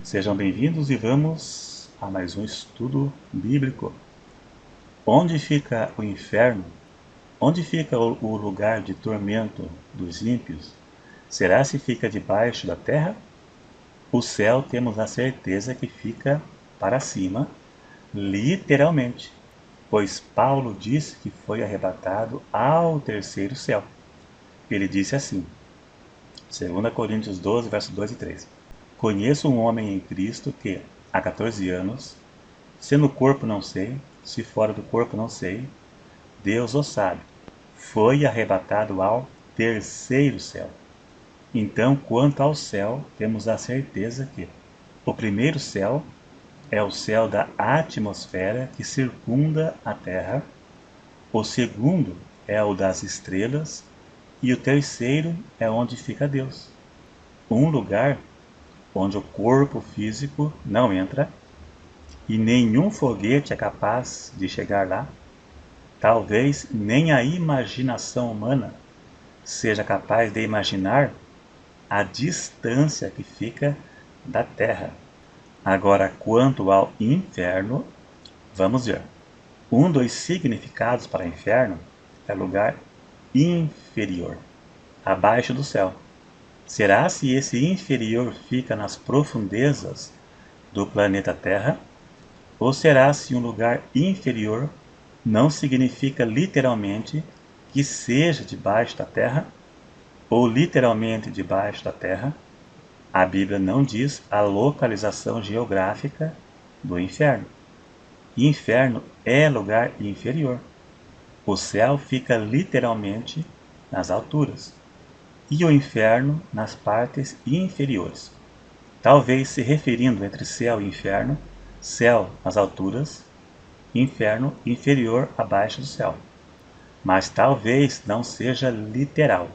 Sejam bem-vindos e vamos a mais um estudo bíblico. Onde fica o inferno? Onde fica o lugar de tormento dos ímpios? Será se fica debaixo da terra? O céu temos a certeza que fica para cima, literalmente, pois Paulo disse que foi arrebatado ao terceiro céu. Ele disse assim, 2 Coríntios 12, versos 2 e 3. Conheço um homem em Cristo que, há 14 anos, se no corpo não sei, se fora do corpo não sei, Deus o sabe, foi arrebatado ao terceiro céu. Então, quanto ao céu, temos a certeza que o primeiro céu é o céu da atmosfera que circunda a terra, o segundo é o das estrelas e o terceiro é onde fica Deus. Um lugar onde o corpo físico não entra e nenhum foguete é capaz de chegar lá. Talvez nem a imaginação humana seja capaz de imaginar a distância que fica da Terra. Agora, quanto ao inferno, vamos ver. Um dos significados para inferno é lugar inferior, abaixo do céu. Será se esse inferior fica nas profundezas do planeta Terra? Ou será se um lugar inferior não significa literalmente que seja debaixo da terra, ou literalmente debaixo da terra? A Bíblia não diz a localização geográfica do inferno. Inferno é lugar inferior. O céu fica literalmente nas alturas, e o inferno nas partes inferiores. Talvez se referindo entre céu e inferno, céu nas alturas, inferno inferior abaixo do céu. Mas talvez não seja literal,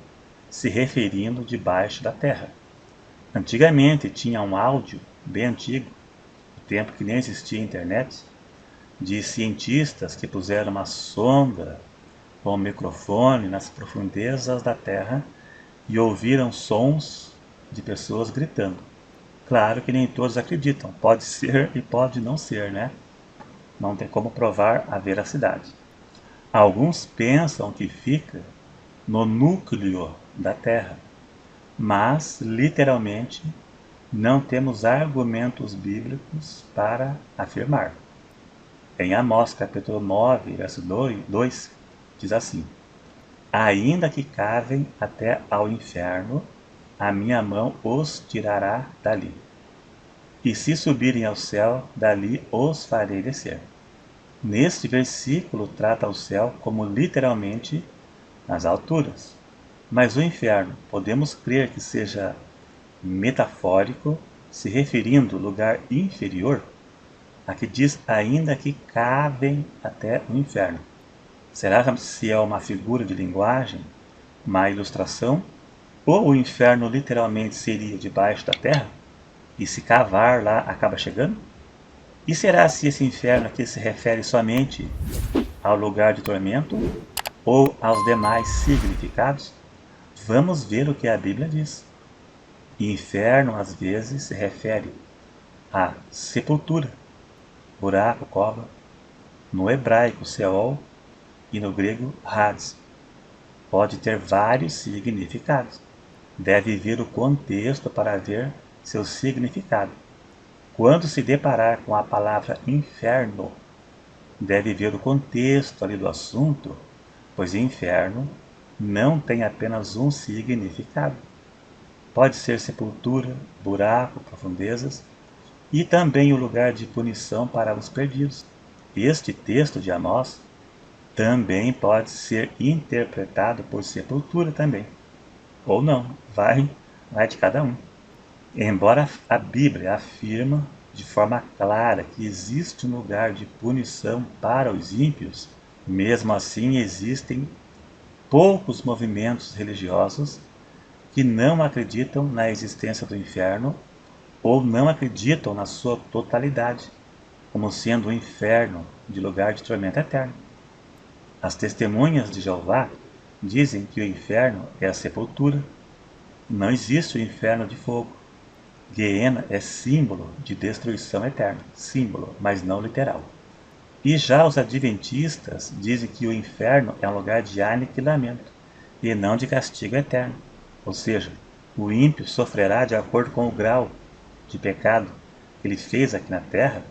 se referindo debaixo da terra. Antigamente tinha um áudio bem antigo, no tempo que nem existia internet, de cientistas que puseram uma sonda com um microfone nas profundezas da terra e ouviram sons de pessoas gritando. Claro que nem todos acreditam, pode ser e pode não ser, né? Não tem como provar a veracidade. Alguns pensam que fica no núcleo da Terra, mas, literalmente, não temos argumentos bíblicos para afirmar. Em Amós capítulo 9, verso 2, diz assim: Ainda que cavem até ao inferno, a minha mão os tirará dali. E se subirem ao céu, dali os farei descer. Neste versículo trata o céu como literalmente nas alturas. Mas o inferno, podemos crer que seja metafórico, se referindo ao lugar inferior? Aqui diz ainda que cavem até o inferno. Será se é uma figura de linguagem, uma ilustração? Ou o inferno literalmente seria debaixo da terra? E se cavar lá acaba chegando? E será se esse inferno aqui se refere somente ao lugar de tormento ou aos demais significados? Vamos ver o que a Bíblia diz. Inferno às vezes se refere a sepultura, buraco, cova, no hebraico Seol e no grego Hades. Pode ter vários significados. Deve ver o contexto para ver seu significado. Quando se deparar com a palavra inferno, deve ver o contexto ali do assunto, pois inferno não tem apenas um significado. Pode ser sepultura, buraco, profundezas e também o lugar de punição para os perdidos. Este texto de Amós também pode ser interpretado por sepultura também. Ou não, vai de cada um. Embora a Bíblia afirma de forma clara que existe um lugar de punição para os ímpios, mesmo assim existem poucos movimentos religiosos que não acreditam na existência do inferno ou não acreditam na sua totalidade, como sendo o inferno de lugar de tormento eterno. As testemunhas de Jeová dizem que o inferno é a sepultura. Não existe o inferno de fogo. Gehenna é símbolo de destruição eterna, símbolo, mas não literal. E já os adventistas dizem que o inferno é um lugar de aniquilamento e não de castigo eterno. Ou seja, o ímpio sofrerá de acordo com o grau de pecado que ele fez aqui na terra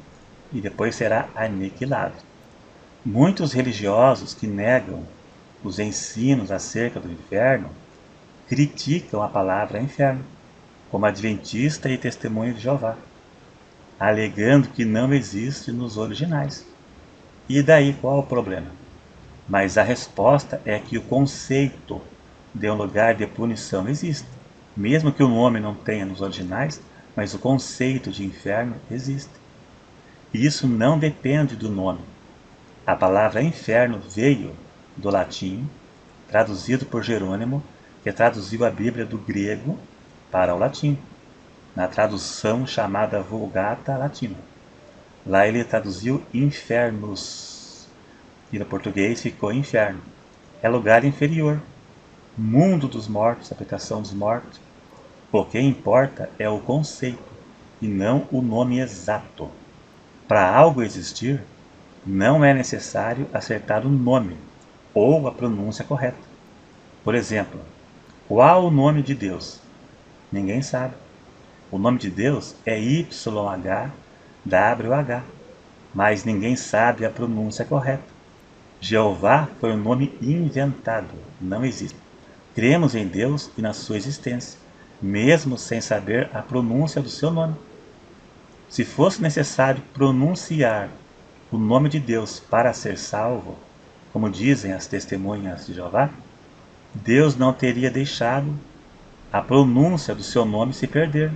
e depois será aniquilado. Muitos religiosos que negam os ensinos acerca do inferno criticam a palavra inferno, como Adventista e Testemunha de Jeová, alegando que não existe nos originais. E daí qual o problema? Mas a resposta é que o conceito de um lugar de punição existe. Mesmo que o nome não tenha nos originais, mas o conceito de inferno existe. E isso não depende do nome. A palavra inferno veio do latim, traduzido por Jerônimo, que traduziu a Bíblia do grego para o latim, na tradução chamada Vulgata Latina. Lá ele traduziu infernus, e no português ficou inferno. É lugar inferior, mundo dos mortos, habitação dos mortos. O que importa é o conceito, e não o nome exato. Para algo existir, não é necessário acertar o nome ou a pronúncia correta. Por exemplo, qual o nome de Deus? Ninguém sabe. O nome de Deus é YHWH, mas ninguém sabe a pronúncia correta. Jeová foi um nome inventado, não existe. Cremos em Deus e na sua existência, mesmo sem saber a pronúncia do seu nome. Se fosse necessário pronunciar o nome de Deus para ser salvo, como dizem as testemunhas de Jeová, Deus não teria deixado a pronúncia do seu nome se perder,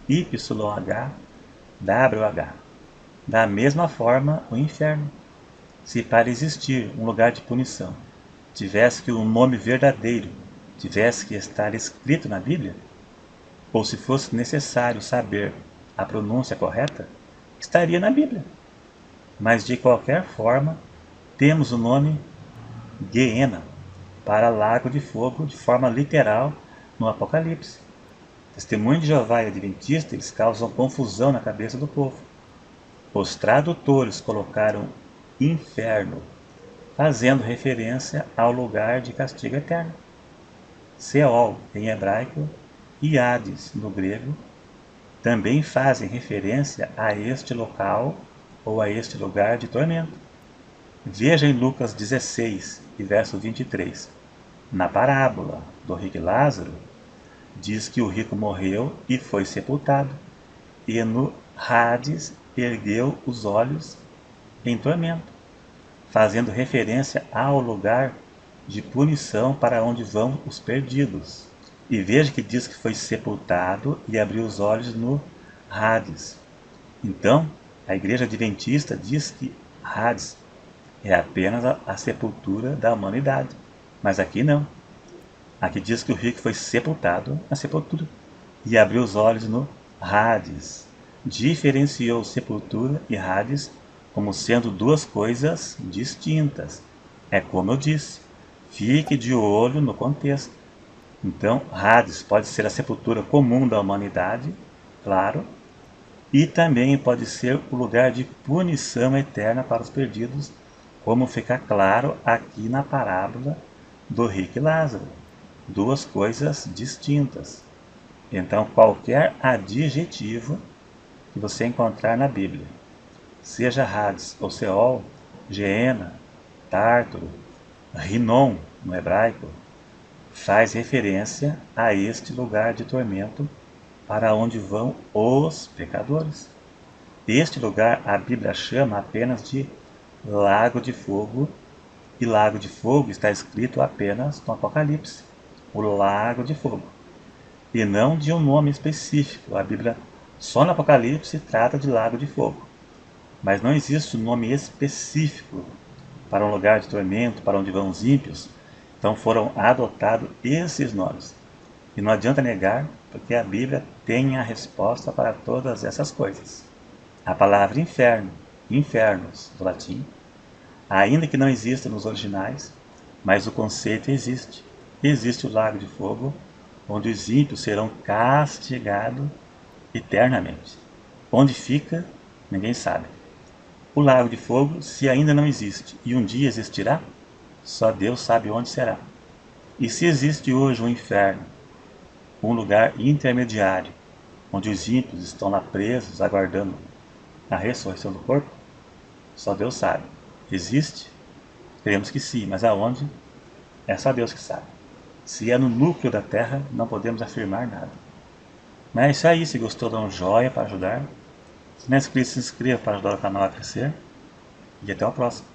YHWH. Da mesma forma, o inferno. Se para existir um lugar de punição tivesse que um nome verdadeiro tivesse que estar escrito na Bíblia, ou se fosse necessário saber a pronúncia correta, estaria na Bíblia. Mas de qualquer forma, temos o nome Gehenna para lago de fogo de forma literal no Apocalipse. Testemunho de Jeová e Adventista, eles causam confusão na cabeça do povo. Os tradutores colocaram inferno, fazendo referência ao lugar de castigo eterno. Seol, em hebraico, e Hades, no grego, também fazem referência a este local ou a este lugar de tormento. Veja em Lucas 16, verso 23. Na parábola do rico Lázaro, diz que o rico morreu e foi sepultado, e no Hades ergueu os olhos em tormento, fazendo referência ao lugar de punição para onde vão os perdidos. E veja que diz que foi sepultado e abriu os olhos no Hades. Então, a igreja adventista diz que Hades é apenas a sepultura da humanidade. Mas aqui não. Aqui diz que o rico foi sepultado na sepultura e abriu os olhos no Hades. Diferenciou sepultura e Hades como sendo duas coisas distintas. É como eu disse, fique de olho no contexto. Então, Hades pode ser a sepultura comum da humanidade, claro, e também pode ser o lugar de punição eterna para os perdidos, como fica claro aqui na parábola do rico e Lázaro. Duas coisas distintas. Então, qualquer adjetivo que você encontrar na Bíblia, seja Hades ou Seol, Gehenna, Tártaro, Rinom no hebraico, faz referência a este lugar de tormento para onde vão os pecadores. Este lugar a Bíblia chama apenas de lago de fogo, e lago de fogo está escrito apenas no Apocalipse, o lago de fogo, e não de um nome específico. A Bíblia só no Apocalipse trata de lago de fogo, mas não existe um nome específico para um lugar de tormento, para onde vão os ímpios. Então foram adotados esses nomes. E não adianta negar, porque a Bíblia tem a resposta para todas essas coisas. A palavra inferno, infernos, do latim, ainda que não exista nos originais, mas o conceito existe. Existe o lago de fogo, onde os ímpios serão castigados eternamente. Onde fica, ninguém sabe. O lago de fogo, se ainda não existe e um dia existirá, só Deus sabe onde será. E se existe hoje um inferno, um lugar intermediário, onde os ímpios estão lá presos, aguardando a ressurreição do corpo, só Deus sabe. Existe? Queremos que sim, mas aonde? É só Deus que sabe. Se é no núcleo da Terra, não podemos afirmar nada. Mas é isso aí, se gostou, dá um joinha para ajudar. Se não é inscrito, se inscreva para ajudar o canal a crescer. E até o próximo.